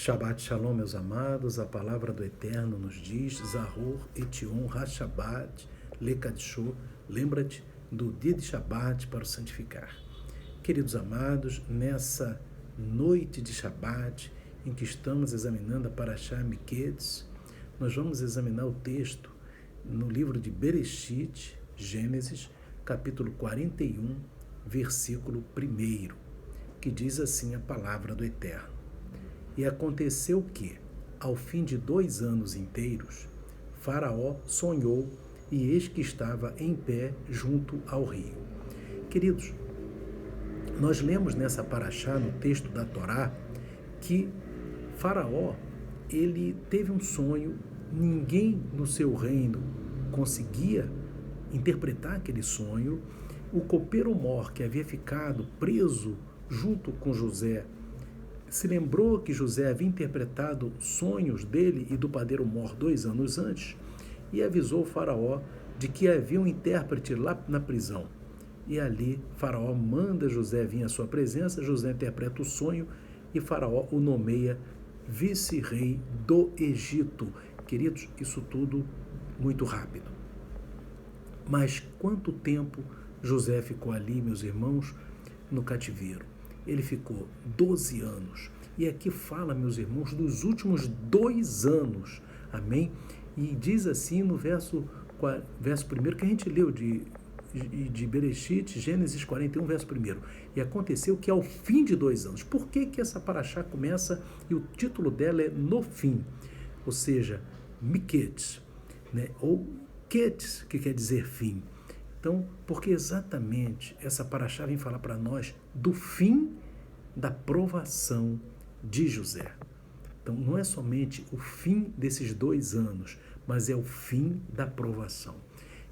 Shabbat Shalom, meus amados, a palavra do Eterno nos diz, Zahor Etion HaShabbat Lekadshô, lembra-te do dia de Shabbat para o santificar. Queridos amados, nessa noite de Shabbat, em que estamos examinando a Parashá Miketz, nós vamos examinar o texto no livro de Bereshit, Gênesis, capítulo 41, versículo 1, que diz assim a palavra do Eterno. E aconteceu que, ao fim de 2 anos inteiros, Faraó sonhou e eis que estava em pé junto ao rio. Queridos, nós lemos nessa paraxá, no texto da Torá, que Faraó, ele teve um sonho, ninguém no seu reino conseguia interpretar aquele sonho. O copeiro Mor, que havia ficado preso junto com José, se lembrou que José havia interpretado sonhos dele e do padeiro Mor 2 anos antes e avisou o Faraó de que havia um intérprete lá na prisão. E ali Faraó manda José vir à sua presença, José interpreta o sonho e Faraó o nomeia vice-rei do Egito. Queridos, isso tudo muito rápido. Mas quanto tempo José ficou ali, meus irmãos, no cativeiro? Ele ficou 12 anos. E aqui fala, meus irmãos, dos últimos 2 anos. Amém? E diz assim no verso 1 que a gente leu de Bereshit, Gênesis 41, verso 1. E aconteceu que ao fim de 2 anos. Por que essa paraxá começa e o título dela é No Fim? Ou seja, Miketz, né? Ou Ketz, que quer dizer fim. Então, porque exatamente essa paraxá vem falar para nós do fim da provação de José. Então, não é somente o fim desses 2 anos, mas é o fim da provação.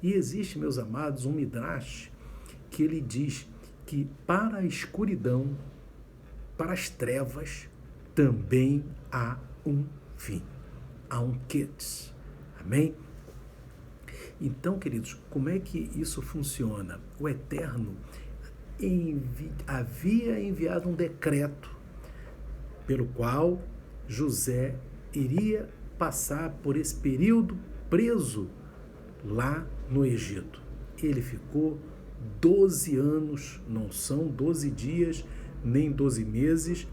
E existe, meus amados, um midrash que ele diz que para a escuridão, para as trevas, também há um fim. Há um Ketz. Amém? Então, queridos, como é que isso funciona? O Eterno havia enviado um decreto pelo qual José iria passar por esse período preso lá no Egito. Ele ficou 12 anos, não são 12 dias, nem 12 meses,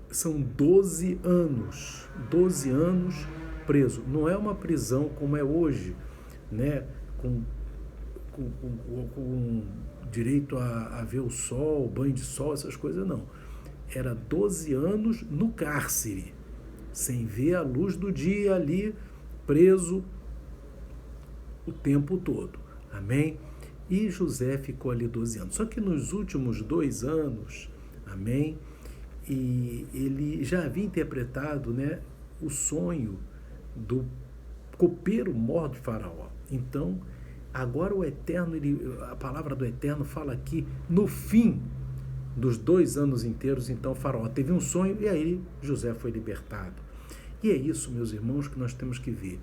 são 12 anos preso. Não é uma prisão como é hoje, né? Com direito a ver o sol, banho de sol, essas coisas, não. Era 12 anos no cárcere, sem ver a luz do dia ali, preso o tempo todo. Amém? E José ficou ali 12 anos. Só que nos últimos 2 anos, amém, e ele já havia interpretado, né, o sonho do copeiro Mor de Faraó. Então, agora o Eterno, a palavra do Eterno fala aqui, no fim dos 2 anos inteiros, então Faraó teve um sonho e aí José foi libertado. E é isso, meus irmãos, que nós temos que ver.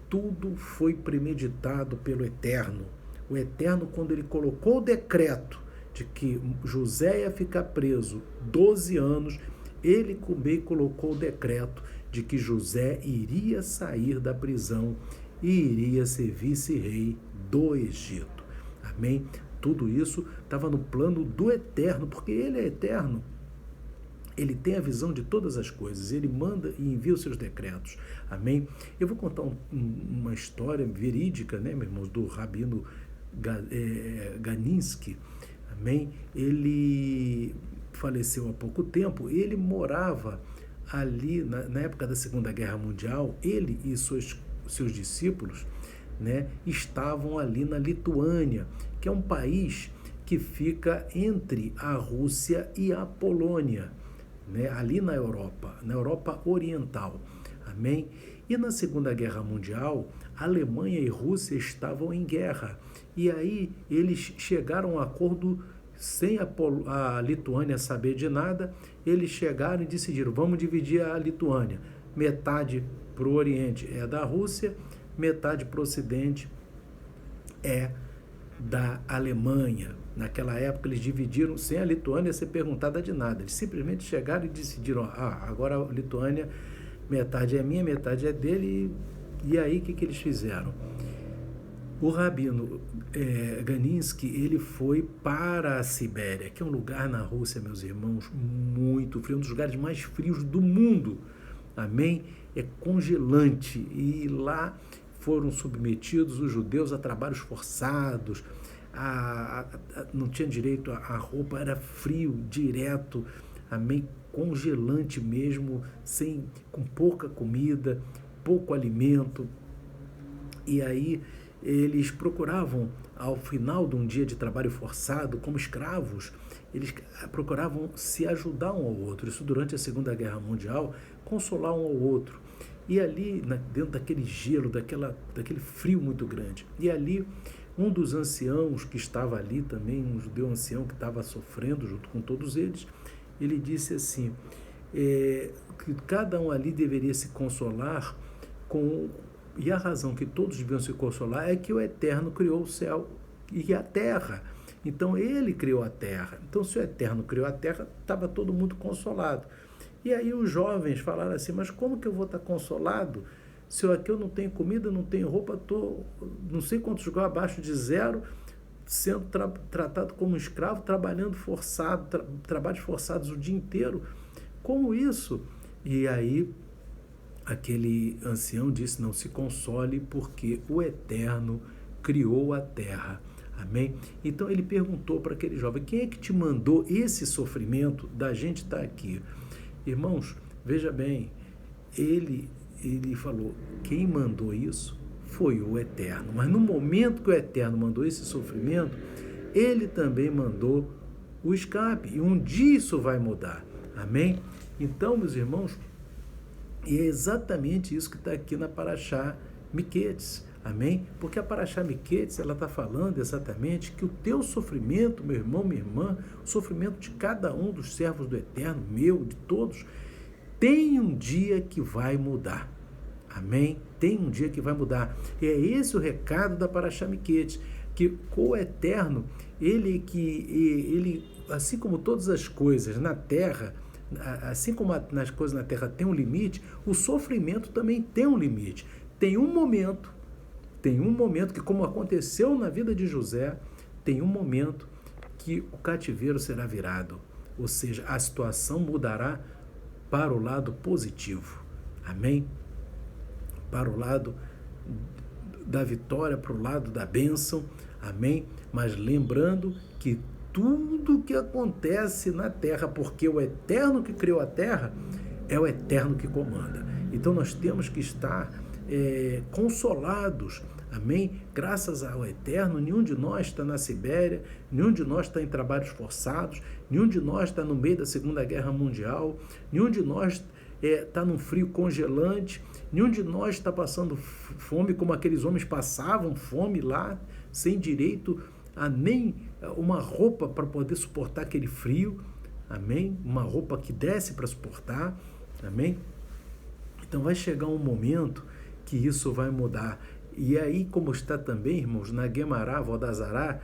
Tudo foi premeditado pelo Eterno. O Eterno, quando ele colocou o decreto de que José ia ficar preso 12 anos, ele também colocou o decreto de que José iria sair da prisão e iria ser vice-rei do Egito. Amém? Tudo isso estava no plano do Eterno, porque ele é eterno. Ele tem a visão de todas as coisas, ele manda e envia os seus decretos. Amém? Eu vou contar uma história verídica, né, meus irmãos, do Rabino Ganinsky. Amém? Ele faleceu há pouco tempo, ele morava ali na época da Segunda Guerra Mundial, ele e seus discípulos, né, estavam ali na Lituânia, que é um país que fica entre a Rússia e a Polônia, né, ali na Europa Oriental. Amém? E na Segunda Guerra Mundial, Alemanha e Rússia estavam em guerra. E aí eles chegaram a um acordo sem a Lituânia saber de nada. Eles chegaram e decidiram, vamos dividir a Lituânia. Metade para o Oriente é da Rússia, metade para o Ocidente é da Alemanha. Naquela época eles dividiram, sem a Lituânia ser perguntada de nada. Eles simplesmente chegaram e decidiram, agora a Lituânia, metade é minha, metade é dele. E aí o que eles fizeram? O rabino Ganinsky, ele foi para a Sibéria, que é um lugar na Rússia, meus irmãos, muito frio, um dos lugares mais frios do mundo. Amém? É congelante. E lá foram submetidos os judeus a trabalhos forçados, não tinha direito, a roupa era frio, direto, amém? Congelante mesmo, com pouca comida, pouco alimento. E aí eles procuravam, ao final de um dia de trabalho forçado, como escravos, eles procuravam se ajudar um ao outro. Isso durante a Segunda Guerra Mundial, consolar um ao outro. E ali, dentro daquele gelo, daquele frio muito grande. E ali, um dos anciãos que estava ali também, um judeu ancião que estava sofrendo junto com todos eles, ele disse assim, que cada um ali deveria se consolar e a razão que todos deviam se consolar é que o Eterno criou o céu e a terra. Então, ele criou a terra. Então, se o Eterno criou a terra, estava todo mundo consolado. E aí os jovens falaram assim, mas como que eu vou estar consolado se aqui eu não tenho comida, não tenho roupa, estou não sei quantos graus abaixo de zero, sendo tratado como escravo, trabalhando forçado, trabalhos forçados o dia inteiro. Como isso? E aí aquele ancião disse, não se console, porque o Eterno criou a terra. Amém? Então ele perguntou para aquele jovem, quem é que te mandou esse sofrimento da gente estar aqui? Irmãos, veja bem, ele falou, quem mandou isso foi o Eterno. Mas no momento que o Eterno mandou esse sofrimento, ele também mandou o escape. E um dia isso vai mudar. Amém? Então, meus irmãos, e é exatamente isso que está aqui na Parashá Miquetes. Amém? Porque a Parashá Miquetes, ela está falando exatamente que o teu sofrimento, meu irmão, minha irmã, o sofrimento de cada um dos servos do Eterno, meu, de todos, tem um dia que vai mudar. Amém? Tem um dia que vai mudar. E é esse o recado da Parashá Miquetes, que com o Eterno, ele, assim como todas as coisas na terra, assim como nas coisas na terra tem um limite, o sofrimento também tem um limite. Tem um momento que, como aconteceu na vida de José, tem um momento que o cativeiro será virado, ou seja, a situação mudará para o lado positivo. Amém? Para o lado da vitória, para o lado da bênção. Amém? Mas lembrando que tudo que acontece na terra, porque o Eterno que criou a terra, é o Eterno que comanda. Então nós temos que estar consolados, amém? Graças ao Eterno, nenhum de nós está na Sibéria, nenhum de nós está em trabalhos forçados, nenhum de nós está no meio da Segunda Guerra Mundial, nenhum de nós está num frio congelante, nenhum de nós está passando fome como aqueles homens passavam fome lá, sem direito a nem uma roupa para poder suportar aquele frio, amém? Uma roupa que desse para suportar, amém? Então vai chegar um momento que isso vai mudar. E aí, como está também, irmãos, na Guemará, Vodazará,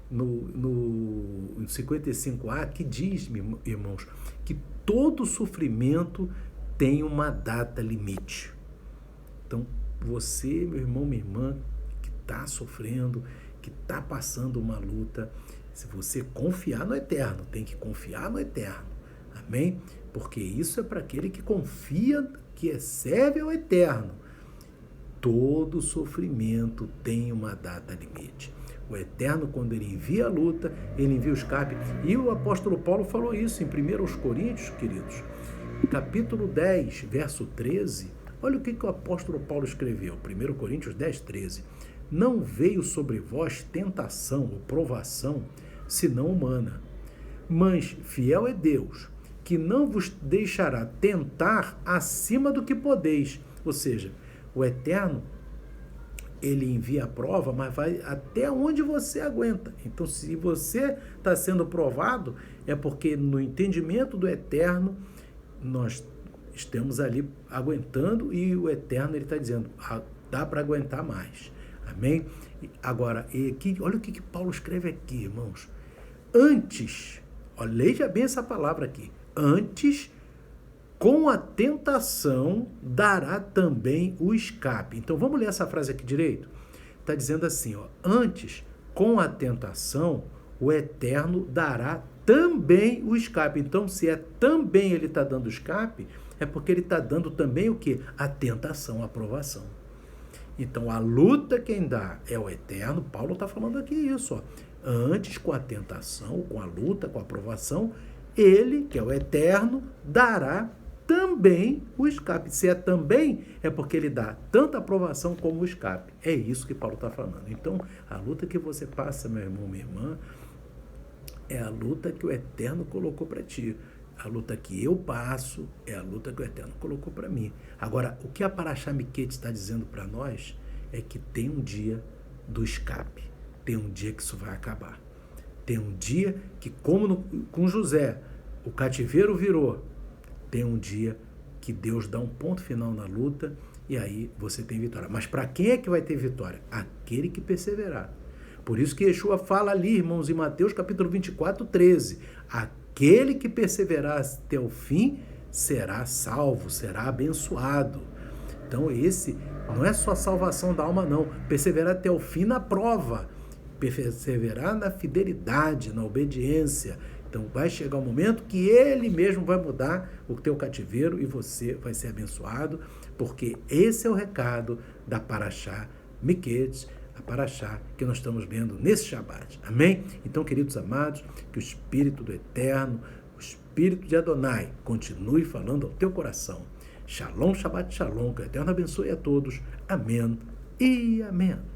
no 55a, que diz, irmãos, que todo sofrimento tem uma data limite. Então, você, meu irmão, minha irmã, que está sofrendo, que está passando uma luta, se você confiar no Eterno, tem que confiar no Eterno, amém? Porque isso é para aquele que confia, que serve ao Eterno. Todo sofrimento tem uma data limite. O Eterno, quando ele envia a luta, ele envia o escape. E o apóstolo Paulo falou isso em 1 Coríntios, queridos, capítulo 10, verso 13. Olha o que o apóstolo Paulo escreveu, 1 Coríntios 10, 13. Não veio sobre vós tentação ou provação, senão humana. Mas fiel é Deus, que não vos deixará tentar acima do que podeis. Ou seja, o Eterno, ele envia a prova, mas vai até onde você aguenta. Então, se você está sendo provado, é porque no entendimento do Eterno, nós estamos ali aguentando e o Eterno, ele está dizendo, dá para aguentar mais. Amém? Agora, olha o que Paulo escreve aqui, irmãos. Antes, leia bem essa palavra aqui. Antes, com a tentação, dará também o escape. Então, vamos ler essa frase aqui direito? Está dizendo assim, antes, com a tentação, o Eterno dará também o escape. Então, se é também ele está dando o escape, é porque ele está dando também o quê? A tentação, a provação. Então, a luta quem dá é o Eterno. Paulo está falando aqui isso. Antes, com a tentação, com a luta, com a provação, ele, que é o Eterno, dará também o escape. Se é também, é porque ele dá tanto a aprovação como o escape. É isso que Paulo está falando. Então, a luta que você passa, meu irmão, minha irmã, é a luta que o Eterno colocou para ti. A luta que eu passo é a luta que o Eterno colocou para mim. Agora, o que a Parashá Miquete está dizendo para nós é que tem um dia do escape. Tem um dia que isso vai acabar. Tem um dia que, como com José, o cativeiro virou. Tem um dia que Deus dá um ponto final na luta e aí você tem vitória. Mas para quem é que vai ter vitória? Aquele que perseverar. Por isso que Yeshua fala ali, irmãos, em Mateus capítulo 24, 13. Aquele que perseverar até o fim será salvo, será abençoado. Então esse não é só a salvação da alma, não. Perseverar até o fim na prova. Perseverar na fidelidade, na obediência. Então vai chegar um momento que ele mesmo vai mudar o teu cativeiro e você vai ser abençoado, porque esse é o recado da Parashá Miquete, a Parashá que nós estamos vendo nesse Shabat. Amém? Então, queridos amados, que o Espírito do Eterno, o Espírito de Adonai, continue falando ao teu coração. Shalom, Shabat Shalom, que o Eterno abençoe a todos. Amém e amém.